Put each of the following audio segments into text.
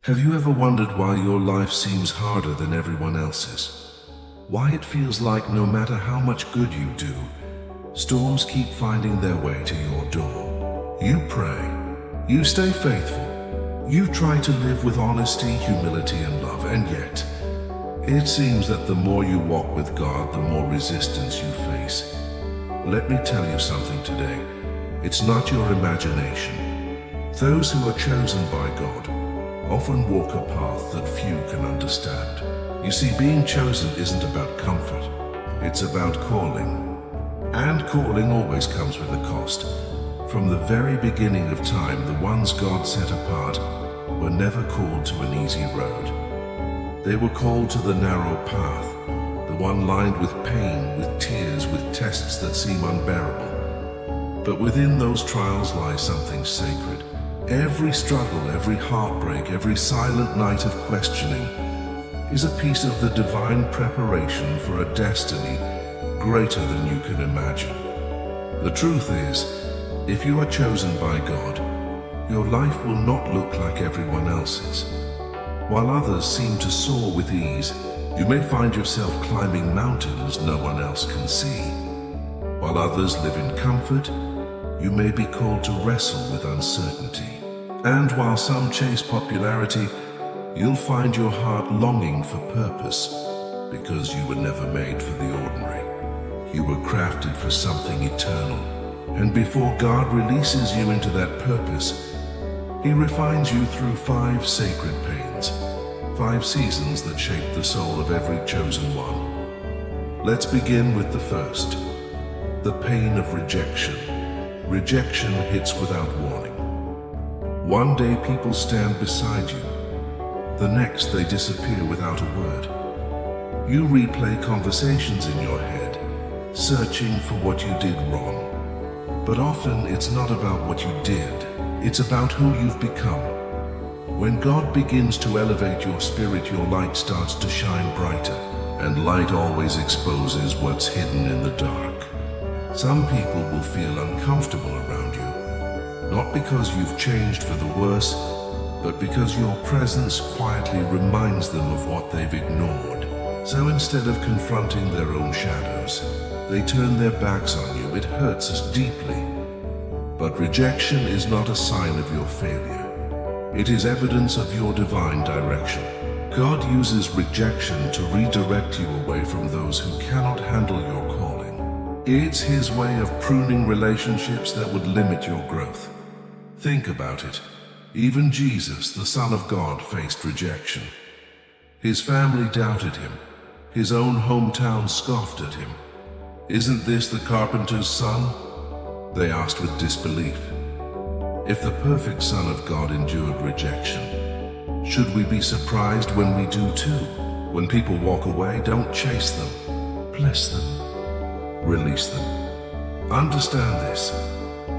Have you ever wondered why your life seems harder than everyone else's? Why it feels like no matter how much good you do, storms keep finding their way to your door? You pray, you stay faithful, you try to live with honesty, humility, and love, and yet, it seems that the more you walk with God, the more resistance you face. Let me tell you something today. It's not your imagination. Those who are chosen by God often walk a path that few can understand. You see, being chosen isn't about comfort. It's about calling. And calling always comes with a cost. From the very beginning of time, the ones God set apart were never called to an easy road. They were called to the narrow path, the one lined with pain, with tears, with tests that seem unbearable. But within those trials lies something sacred. Every struggle, every heartbreak, every silent night of questioning is a piece of the divine preparation for a destiny greater than you can imagine. The truth is, if you are chosen by God, your life will not look like everyone else's. While others seem to soar with ease, you may find yourself climbing mountains no one else can see. While others live in comfort, you may be called to wrestle with uncertainty. And while some chase popularity, you'll find your heart longing for purpose, because you were never made for the ordinary. You were crafted for something eternal. And before God releases you into that purpose, He refines you through 5 sacred pains, 5 seasons that shape the soul of every chosen one. Let's begin with the first, the pain of rejection. Rejection hits without warning. One day people stand beside you. The next they disappear without a word. You replay conversations in your head, searching for what you did wrong. But often it's not about what you did, it's about who you've become. When God begins to elevate your spirit, your light starts to shine brighter, and light always exposes what's hidden in the dark. Some people will feel uncomfortable around you, not because you've changed for the worse, but because your presence quietly reminds them of what they've ignored. So instead of confronting their own shadows, they turn their backs on you. It hurts us deeply. But rejection is not a sign of your failure. It is evidence of your divine direction. God uses rejection to redirect you away from those who cannot handle your calling. It's His way of pruning relationships that would limit your growth. Think about it. Even Jesus, the Son of God, faced rejection. His family doubted Him. His own hometown scoffed at Him. "Isn't this the carpenter's son?" they asked with disbelief. If the perfect Son of God endured rejection, should we be surprised when we do too? When people walk away, don't chase them. Bless them. Release them. Understand this.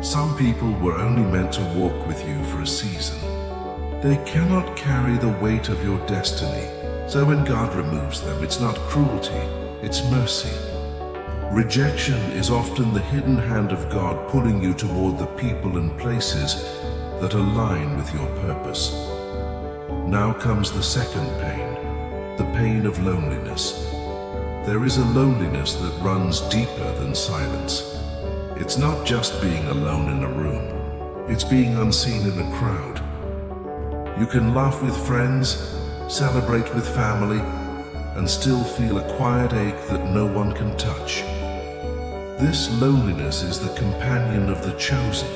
Some people were only meant to walk with you for a season. They cannot carry the weight of your destiny. So when God removes them, it's not cruelty, it's mercy. Rejection is often the hidden hand of God pulling you toward the people and places that align with your purpose. Now comes the second pain, the pain of loneliness. There is a loneliness that runs deeper than silence. It's not just being alone in a room. It's being unseen in a crowd. You can laugh with friends, celebrate with family, and still feel a quiet ache that no one can touch. This loneliness is the companion of the chosen,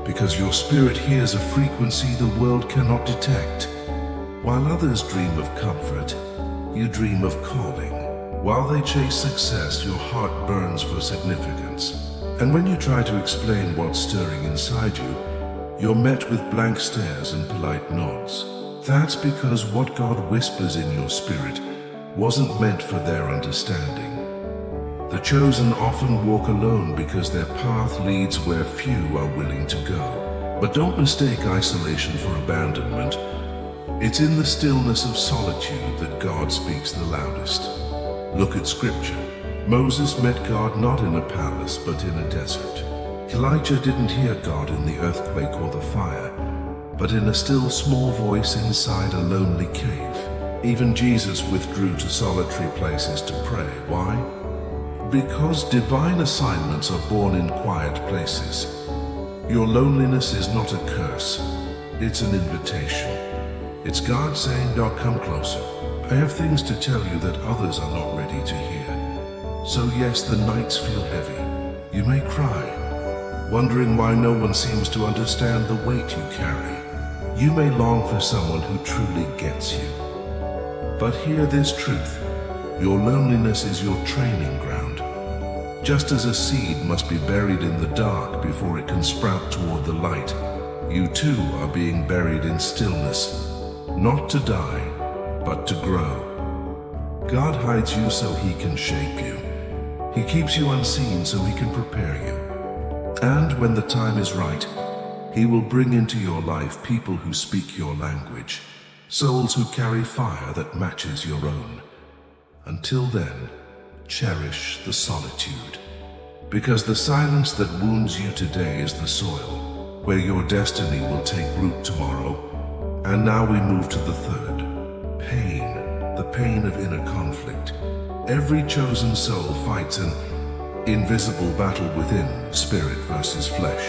because your spirit hears a frequency the world cannot detect. While others dream of comfort, you dream of calling. While they chase success, your heart burns for significance. And when you try to explain what's stirring inside you, you're met with blank stares and polite nods. That's because what God whispers in your spirit wasn't meant for their understanding. The chosen often walk alone because their path leads where few are willing to go. But don't mistake isolation for abandonment. It's in the stillness of solitude that God speaks the loudest. Look at Scripture. Moses met God not in a palace, but in a desert. Elijah didn't hear God in the earthquake or the fire, but in a still small voice inside a lonely cave. Even Jesus withdrew to solitary places to pray. Why? Because divine assignments are born in quiet places. Your loneliness is not a curse, it's an invitation. It's God saying, "Now come closer. I have things to tell you that others are not ready to hear." So yes, the nights feel heavy. You may cry, wondering why no one seems to understand the weight you carry. You may long for someone who truly gets you. But hear this truth: your loneliness is your training ground. Just as a seed must be buried in the dark before it can sprout toward the light, you too are being buried in stillness, not to die, but to grow. God hides you so He can shape you. He keeps you unseen so He can prepare you. And when the time is right, He will bring into your life people who speak your language, souls who carry fire that matches your own. Until then, cherish the solitude, because the silence that wounds you today is the soil where your destiny will take root tomorrow. And now we move to the third: pain, the pain of inner conflict. Every chosen soul fights an invisible battle within, spirit versus flesh.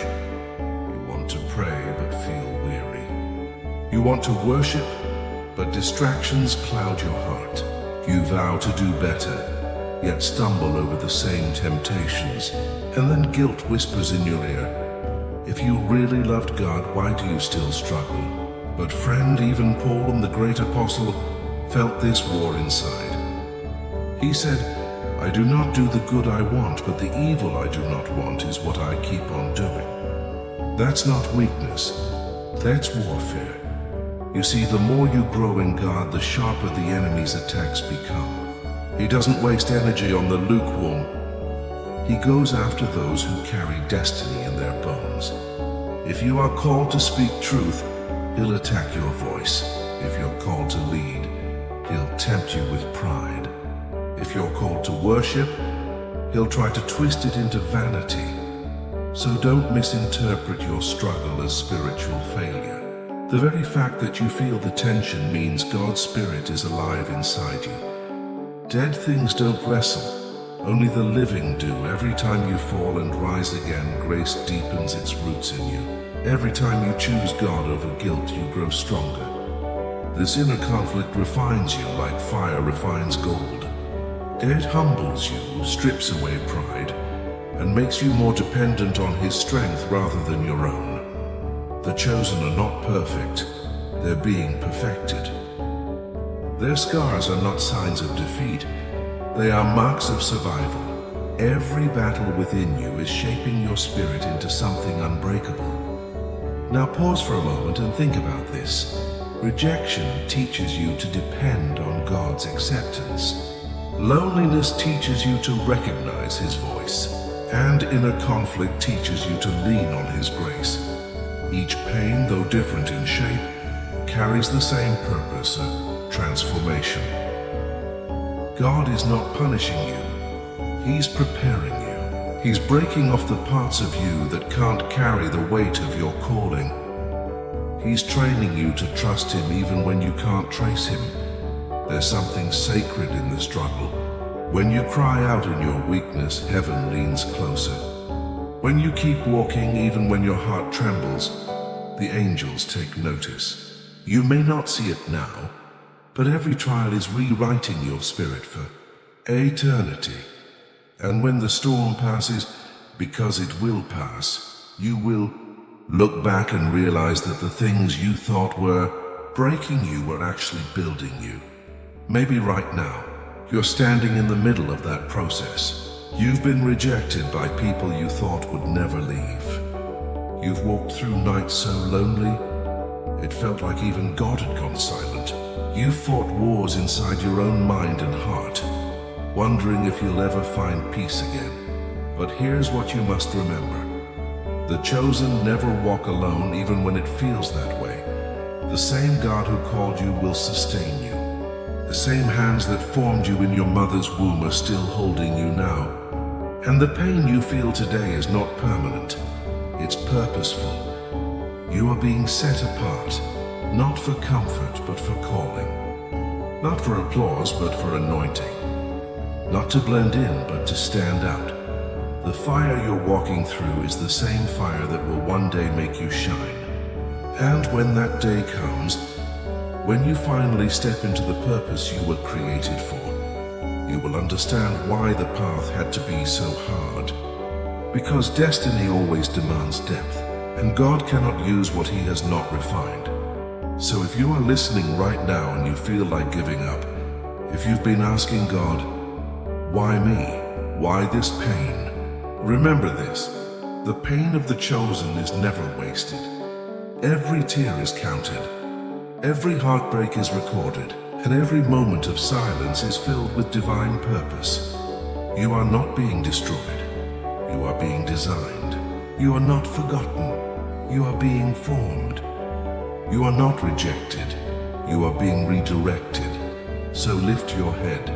You want to pray but feel weary. You want to worship, but distractions cloud your heart. You vow to do better, yet stumble over the same temptations, and then guilt whispers in your ear, "If you really loved God, why do you still struggle?" But friend, even Paul, the great apostle, felt this war inside. He said, "I do not do the good I want, but the evil I do not want is what I keep on doing." That's not weakness, that's warfare. You see, the more you grow in God, the sharper the enemy's attacks become. He doesn't waste energy on the lukewarm. He goes after those who carry destiny in their bones. If you are called to speak truth, He'll attack your voice. If you're called to lead, He'll tempt you with pride. If you're called to worship, He'll try to twist it into vanity. So don't misinterpret your struggle as spiritual failure. The very fact that you feel the tension means God's Spirit is alive inside you. Dead things don't wrestle, only the living do. Every time you fall and rise again, grace deepens its roots in you. Every time you choose God over guilt, you grow stronger. This inner conflict refines you like fire refines gold. It humbles you, strips away pride, and makes you more dependent on His strength rather than your own. The chosen are not perfect, they're being perfected. Their scars are not signs of defeat, they are marks of survival. Every battle within you is shaping your spirit into something unbreakable. Now pause for a moment and think about this. Rejection teaches you to depend on God's acceptance. Loneliness teaches you to recognize His voice, and inner conflict teaches you to lean on His grace. Each pain, though different in shape, carries the same purpose, transformation. God is not punishing you, He's preparing you. He's breaking off the parts of you that can't carry the weight of your calling. He's training you to trust Him even when you can't trace Him. There's something sacred in the struggle. When you cry out in your weakness, heaven leans closer. When you keep walking even when your heart trembles, the angels take notice. You may not see it now, but every trial is rewriting your spirit for eternity. And when the storm passes, because it will pass, you will look back and realize that the things you thought were breaking you were actually building you. Maybe right now, you're standing in the middle of that process. You've been rejected by people you thought would never leave. You've walked through nights so lonely, it felt like even God had gone silent. You've fought wars inside your own mind and heart, wondering if you'll ever find peace again. But here's what you must remember. The chosen never walk alone even when it feels that way. The same God who called you will sustain you. The same hands that formed you in your mother's womb are still holding you now. And the pain you feel today is not permanent. It's purposeful. You are being set apart, not for comfort, but for calling. Not for applause, but for anointing. Not to blend in, but to stand out. The fire you're walking through is the same fire that will one day make you shine. And when that day comes, when you finally step into the purpose you were created for, you will understand why the path had to be so hard. Because destiny always demands depth, and God cannot use what He has not refined. So if you are listening right now and you feel like giving up, if you've been asking God, why me? Why this pain? Remember this, the pain of the chosen is never wasted. Every tear is counted, every heartbreak is recorded, and every moment of silence is filled with divine purpose. You are not being destroyed. You are being designed. You are not forgotten. You are being formed. You are not rejected. You are being redirected. So lift your head.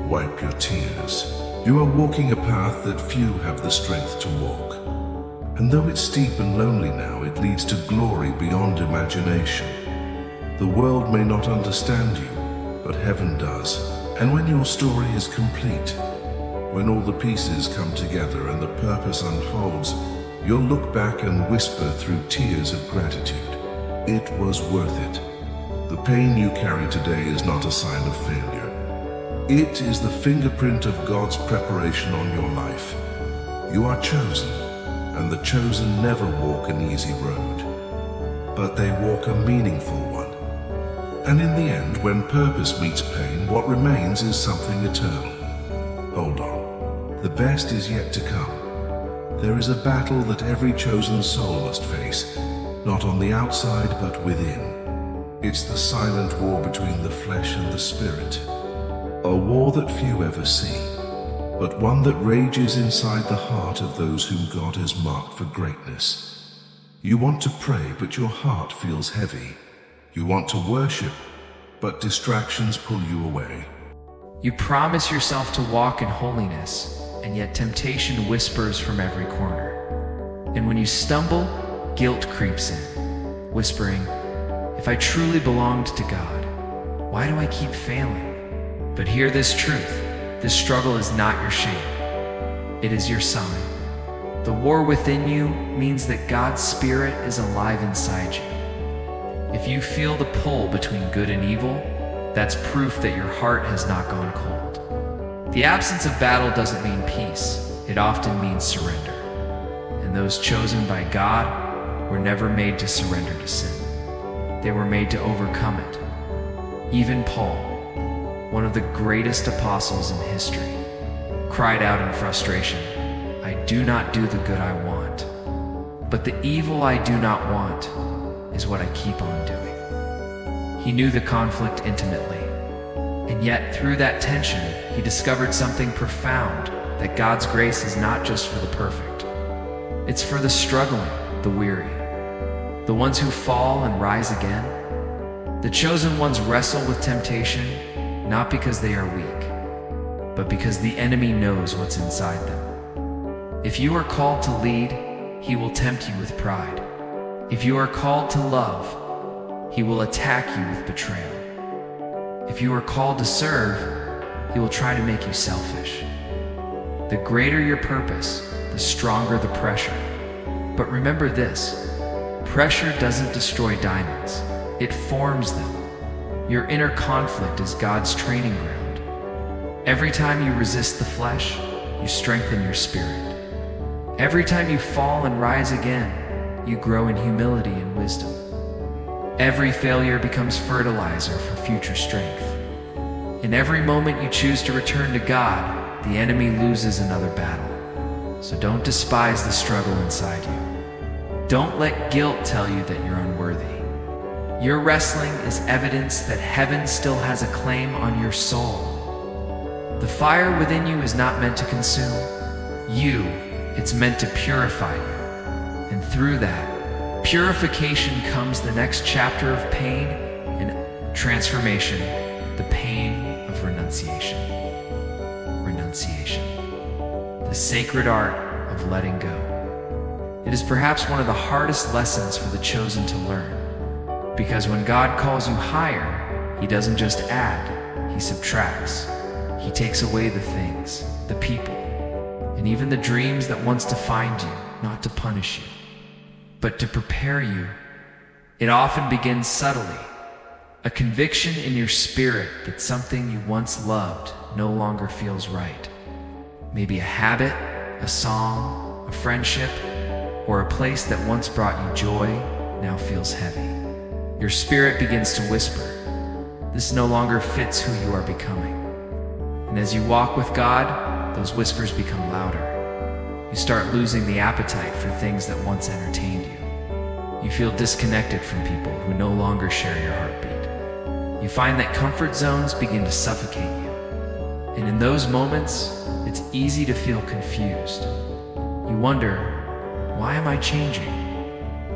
Wipe your tears. You are walking a path that few have the strength to walk. And though it's steep and lonely now, it leads to glory beyond imagination. The world may not understand you, but heaven does. And when your story is complete, when all the pieces come together and the purpose unfolds, you'll look back and whisper through tears of gratitude, it was worth it. The pain you carry today is not a sign of failure. It is the fingerprint of God's preparation on your life. You are chosen, and the chosen never walk an easy road, but they walk a meaningful one. And in the end, when purpose meets pain, what remains is something eternal. Hold on. The best is yet to come. There is a battle that every chosen soul must face, not on the outside, but within. It's the silent war between the flesh and the spirit. A war that few ever see, but one that rages inside the heart of those whom God has marked for greatness. You want to pray, but your heart feels heavy. You want to worship, but distractions pull you away. You promise yourself to walk in holiness, and yet temptation whispers from every corner. And when you stumble, guilt creeps in, whispering, if I truly belonged to God, why do I keep failing? But hear this truth, this struggle is not your shame. It is your sign. The war within you means that God's Spirit is alive inside you. If you feel the pull between good and evil, that's proof that your heart has not gone cold. The absence of battle doesn't mean peace. It often means surrender. And those chosen by God were never made to surrender to sin. They were made to overcome it. Even Paul, one of the greatest apostles in history, cried out in frustration, I do not do the good I want, but the evil I do not want is what I keep on doing. He knew the conflict intimately, and yet through that tension, he discovered something profound, that God's grace is not just for the perfect. It's for the struggling, the weary, the ones who fall and rise again. The chosen ones wrestle with temptation, not because they are weak, but because the enemy knows what's inside them. If you are called to lead, he will tempt you with pride. If you are called to love, he will attack you with betrayal. If you are called to serve, he will try to make you selfish. The greater your purpose, the stronger the pressure. But remember this, pressure doesn't destroy diamonds, it forms them. Your inner conflict is God's training ground. Every time you resist the flesh, you strengthen your spirit. Every time you fall and rise again, you grow in humility and wisdom. Every failure becomes fertilizer for future strength. In every moment you choose to return to God, the enemy loses another battle. So don't despise the struggle inside you. Don't let guilt tell you that you're unworthy. Your wrestling is evidence that heaven still has a claim on your soul. The fire within you is not meant to consume you, it's meant to purify you. And through that purification comes the next chapter of pain and transformation, the pain of renunciation. Renunciation, the sacred art of letting go. It is perhaps one of the hardest lessons for the chosen to learn. Because when God calls you higher, He doesn't just add, He subtracts. He takes away the things, the people, and even the dreams that once defined you, not to punish you, but to prepare you. It often begins subtly, a conviction in your spirit that something you once loved no longer feels right. Maybe a habit, a song, a friendship, or a place that once brought you joy now feels heavy. Your spirit begins to whisper, this no longer fits who you are becoming. And as you walk with God, those whispers become louder. You start losing the appetite for things that once entertained you. You feel disconnected from people who no longer share your heartbeat. You find that comfort zones begin to suffocate you. And in those moments, it's easy to feel confused. You wonder, why am I changing?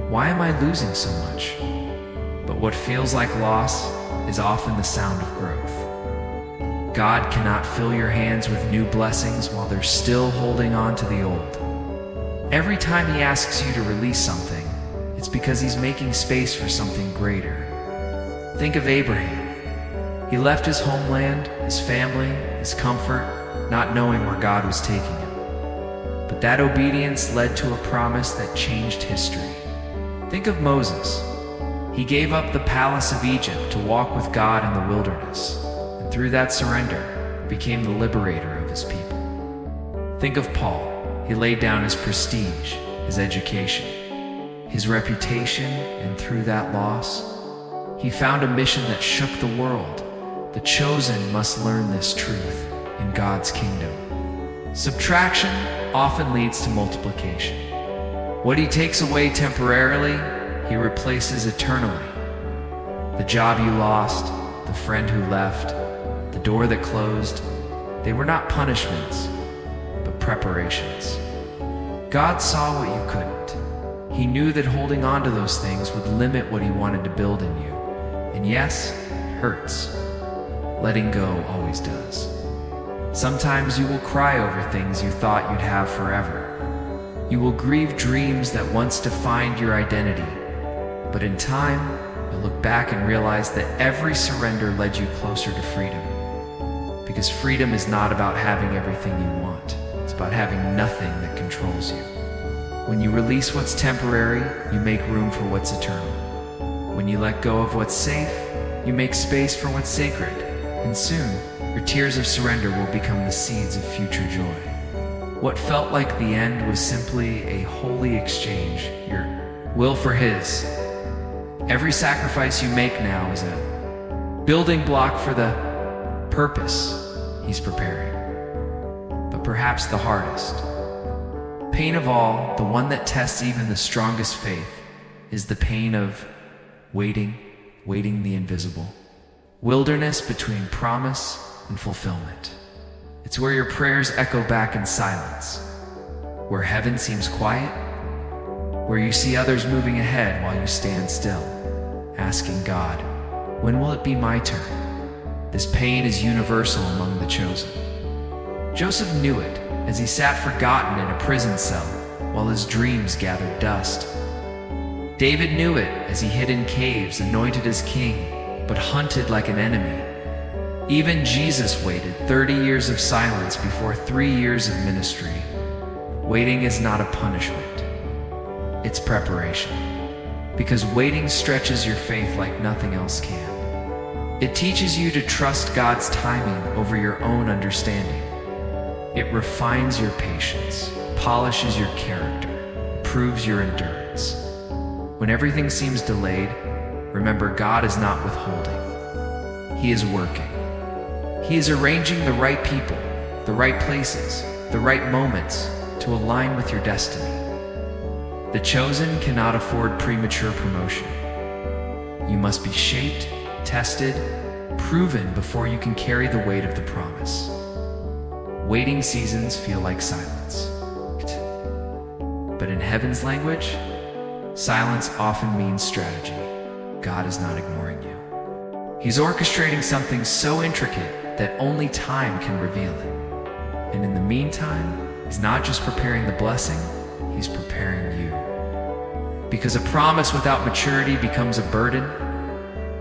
Why am I losing so much? But what feels like loss is often the sound of growth. God cannot fill your hands with new blessings while they're still holding on to the old. Every time He asks you to release something, it's because He's making space for something greater. Think of Abraham. He left his homeland, his family, his comfort, not knowing where God was taking him. But that obedience led to a promise that changed history. Think of Moses. He gave up the palace of Egypt to walk with God in the wilderness, and through that surrender, became the liberator of his people. Think of Paul. He laid down his prestige, his education, his reputation, and through that loss, he found a mission that shook the world. The chosen must learn this truth in God's kingdom. Subtraction often leads to multiplication. What He takes away temporarily, He replaces eternally. The job you lost, the friend who left, the door that closed, they were not punishments, but preparations. God saw what you couldn't. He knew that holding on to those things would limit what He wanted to build in you. And yes, it hurts. Letting go always does. Sometimes you will cry over things you thought you'd have forever. You will grieve dreams that once defined your identity. But in time, you'll look back and realize that every surrender led you closer to freedom. Because freedom is not about having everything you want. It's about having nothing that controls you. When you release what's temporary, you make room for what's eternal. When you let go of what's safe, you make space for what's sacred. And soon, your tears of surrender will become the seeds of future joy. What felt like the end was simply a holy exchange, your will for His. Every sacrifice you make now is a building block for the purpose He's preparing. But perhaps the hardest, pain of all, the one that tests even the strongest faith, is the pain of waiting the invisible. Wilderness between promise and fulfillment. It's where your prayers echo back in silence, where heaven seems quiet, where you see others moving ahead while you stand still, asking God, when will it be my turn? This pain is universal among the chosen. Joseph knew it as he sat forgotten in a prison cell while his dreams gathered dust. David knew it as he hid in caves, anointed as king, but hunted like an enemy. Even Jesus waited 30 years of silence before 3 years of ministry. Waiting is not a punishment. It's preparation. Because waiting stretches your faith like nothing else can. It teaches you to trust God's timing over your own understanding. It refines your patience, polishes your character, improves your endurance. When everything seems delayed, remember God is not withholding. He is working. He is arranging the right people, the right places, the right moments to align with your destiny. The chosen cannot afford premature promotion. You must be shaped, tested, proven before you can carry the weight of the promise. Waiting seasons feel like silence. But in heaven's language, silence often means strategy. God is not ignoring you. He's orchestrating something so intricate that only time can reveal it. And in the meantime, He's not just preparing the blessing, He's preparing you. Because a promise without maturity becomes a burden,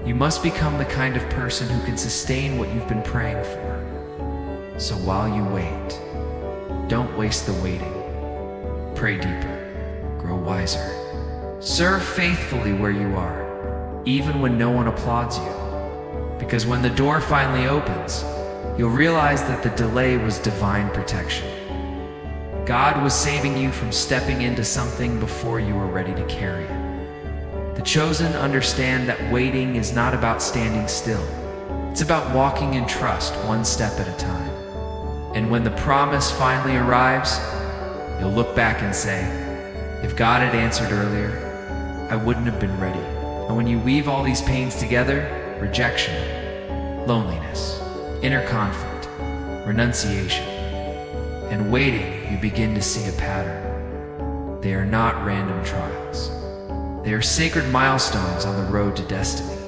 you must become the kind of person who can sustain what you've been praying for. So while you wait, don't waste the waiting. Pray deeper, grow wiser. Serve faithfully where you are, even when no one applauds you. Because when the door finally opens, you'll realize that the delay was divine protection. God was saving you from stepping into something before you were ready to carry it. The chosen understand that waiting is not about standing still. It's about walking in trust, one step at a time. And when the promise finally arrives, you'll look back and say, if God had answered earlier, I wouldn't have been ready. And when you weave all these pains together, rejection, loneliness, inner conflict, renunciation, and waiting, you begin to see a pattern. They are not random trials. They are sacred milestones on the road to destiny.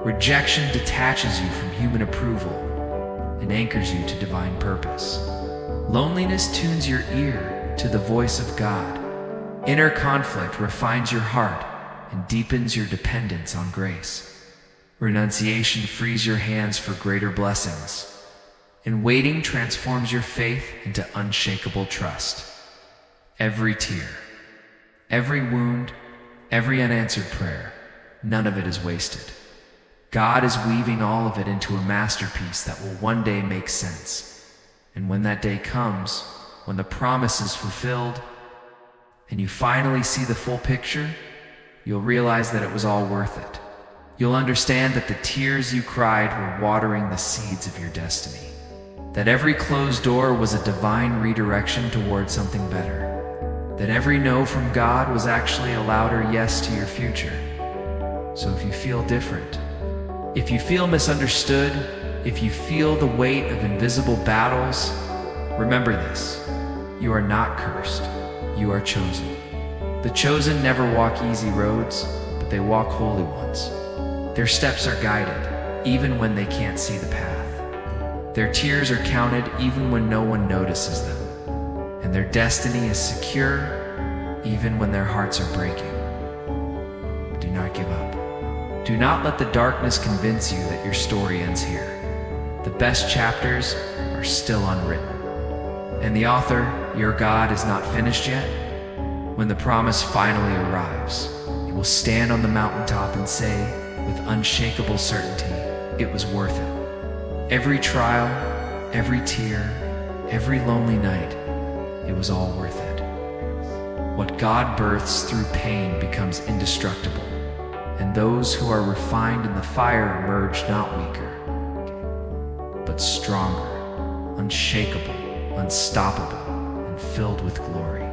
Rejection detaches you from human approval and anchors you to divine purpose. Loneliness tunes your ear to the voice of God. Inner conflict refines your heart and deepens your dependence on grace. Renunciation frees your hands for greater blessings. And waiting transforms your faith into unshakable trust. Every tear, every wound, every unanswered prayer, none of it is wasted. God is weaving all of it into a masterpiece that will one day make sense. And when that day comes, when the promise is fulfilled, and you finally see the full picture, you'll realize that it was all worth it. You'll understand that the tears you cried were watering the seeds of your destiny. That every closed door was a divine redirection toward something better. That every no from God was actually a louder yes to your future. So if you feel different, if you feel misunderstood, if you feel the weight of invisible battles, remember this: you are not cursed, you are chosen. The chosen never walk easy roads, but they walk holy ones. Their steps are guided, even when they can't see the path. Their tears are counted even when no one notices them. And their destiny is secure even when their hearts are breaking. Do not give up. Do not let the darkness convince you that your story ends here. The best chapters are still unwritten. And the author, your God, is not finished yet. When the promise finally arrives, you will stand on the mountaintop and say, with unshakable certainty, it was worth it. Every trial, every tear, every lonely night, it was all worth it. What God births through pain becomes indestructible, and those who are refined in the fire emerge not weaker, but stronger, unshakable, unstoppable, and filled with glory.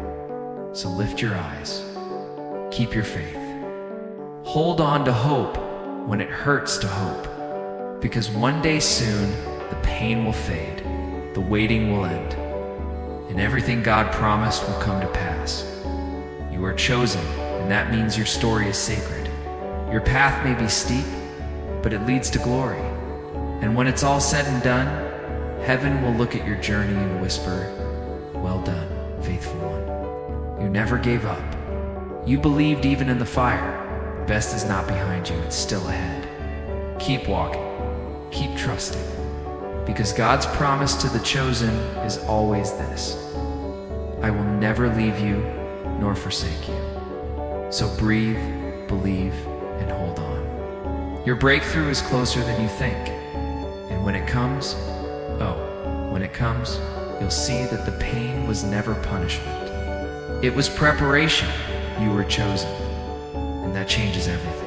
So lift your eyes, keep your faith. Hold on to hope when it hurts to hope. Because one day soon, the pain will fade, the waiting will end, and everything God promised will come to pass. You are chosen, and that means your story is sacred. Your path may be steep, but it leads to glory. And when it's all said and done, heaven will look at your journey and whisper, well done, faithful one. You never gave up. You believed even in the fire. The best is not behind you, it's still ahead. Keep walking. Keep trusting, because God's promise to the chosen is always this: I will never leave you nor forsake you. So breathe, believe, and hold on. Your breakthrough is closer than you think. And when it comes, you'll see that the pain was never punishment. It was preparation. You were chosen, and that changes everything.